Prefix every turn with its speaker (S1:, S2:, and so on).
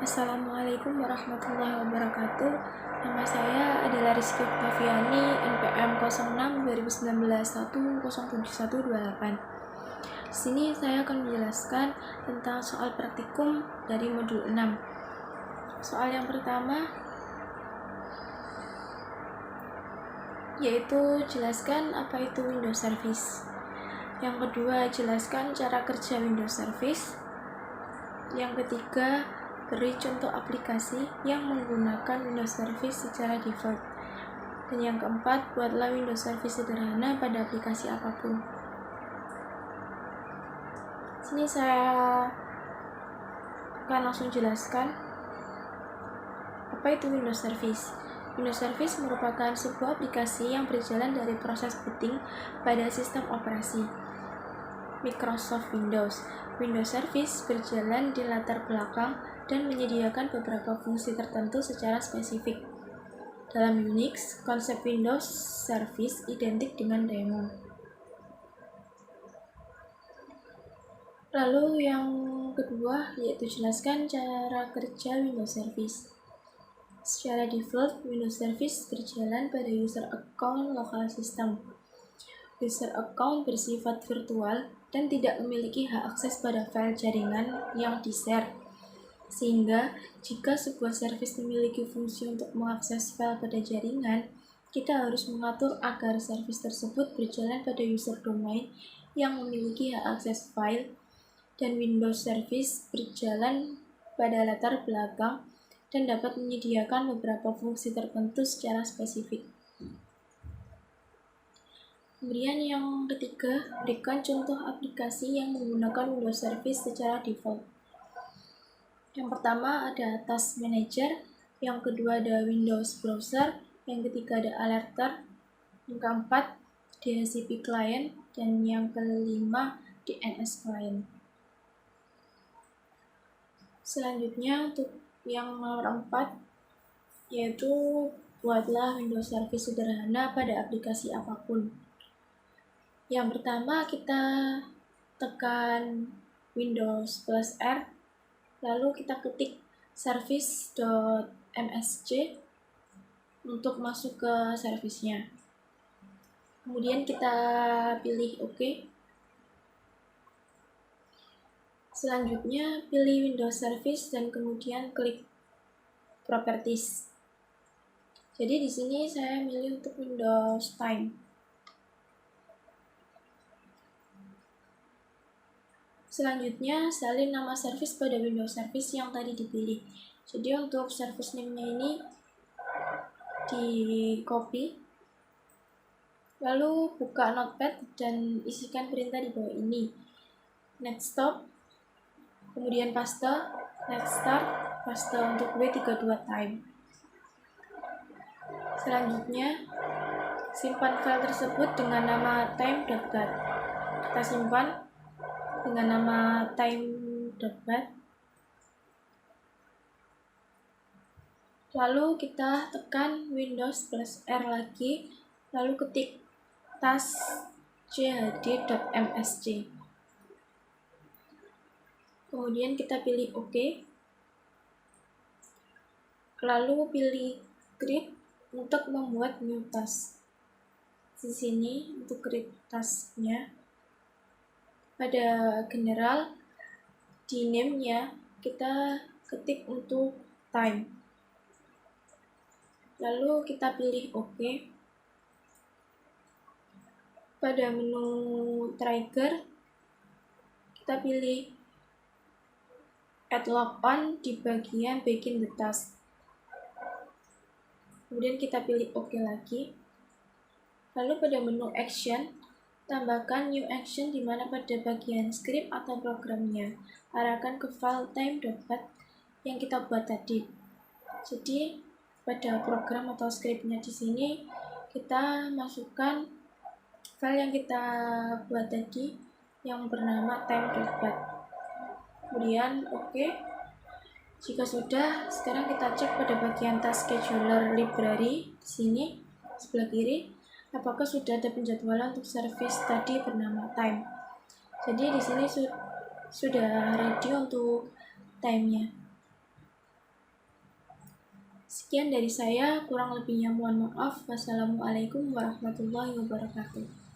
S1: Assalamualaikum warahmatullahi wabarakatuh. Nama saya adalah Rizky Oktaviani, NPM 06 2019 10728. Di sini saya akan menjelaskan tentang soal praktikum dari modul 6. Soal yang pertama yaitu jelaskan apa itu Windows Service. Yang kedua, jelaskan cara kerja Windows Service. Yang ketiga, beri contoh aplikasi yang menggunakan Windows Service secara default. Dan yang keempat, buatlah Windows Service sederhana pada aplikasi apapun. Sini saya akan langsung jelaskan apa itu Windows Service. Windows Service merupakan sebuah aplikasi yang berjalan dari proses booting pada sistem operasi Microsoft Windows. Windows Service berjalan di latar belakang dan menyediakan beberapa fungsi tertentu secara spesifik. Dalam Unix, konsep Windows Service identik dengan daemon. Lalu yang kedua yaitu jelaskan cara kerja Windows Service. Secara default, Windows Service berjalan pada user account lokal system. User account bersifat virtual dan tidak memiliki hak akses pada file jaringan yang di-share. Sehingga, jika sebuah service memiliki fungsi untuk mengakses file pada jaringan, kita harus mengatur agar service tersebut berjalan pada user domain yang memiliki hak akses file, dan Windows Service berjalan pada latar belakang dan dapat menyediakan beberapa fungsi tertentu secara spesifik. Kemudian yang ketiga, berikan contoh aplikasi yang menggunakan Windows Service secara default. Yang pertama ada Task Manager, yang kedua ada Windows Browser, yang ketiga ada Alerter, yang keempat DHCP Client, dan yang kelima DNS Client. Selanjutnya untuk yang nomor 4 yaitu buatlah Windows Service sederhana pada aplikasi apapun. Yang pertama kita tekan Windows plus R, lalu kita ketik service.msc untuk masuk ke servisnya. Kemudian kita pilih OK. Selanjutnya pilih Windows Service dan kemudian klik Properties. Jadi di sini saya milih untuk Windows Time. Selanjutnya, salin nama service pada Windows Service yang tadi dipilih. Jadi untuk service name-nya ini di copy, lalu buka notepad dan isikan perintah di bawah ini. Next stop, kemudian paste, next start, paste untuk W32 time. Selanjutnya, simpan file tersebut dengan nama time.bat. Kita simpan dengan nama time.bat. Lalu kita tekan Windows plus R lagi, lalu ketik task.chd.msc. Kemudian kita pilih OK. Lalu pilih create untuk membuat new task. Di sini untuk create task-nya, pada general di name-nya kita ketik untuk time. Lalu kita pilih OK. Pada menu trigger kita pilih add log on di bagian begin the task. Kemudian kita pilih OK lagi. Lalu pada menu action tambahkan new action di mana pada bagian script atau programnya arahkan ke file time.bat yang kita buat tadi. Jadi pada program atau scriptnya di sini kita masukkan file yang kita buat tadi yang bernama time.bat. Kemudian OK. Jika sudah, sekarang kita cek pada bagian task scheduler library di sini sebelah kiri, apakah sudah ada penjadwalan untuk service tadi bernama time. Jadi di sini sudah ready untuk time-nya. Sekian dari saya, kurang lebihnya mohon maaf. Wassalamualaikum warahmatullahi wabarakatuh.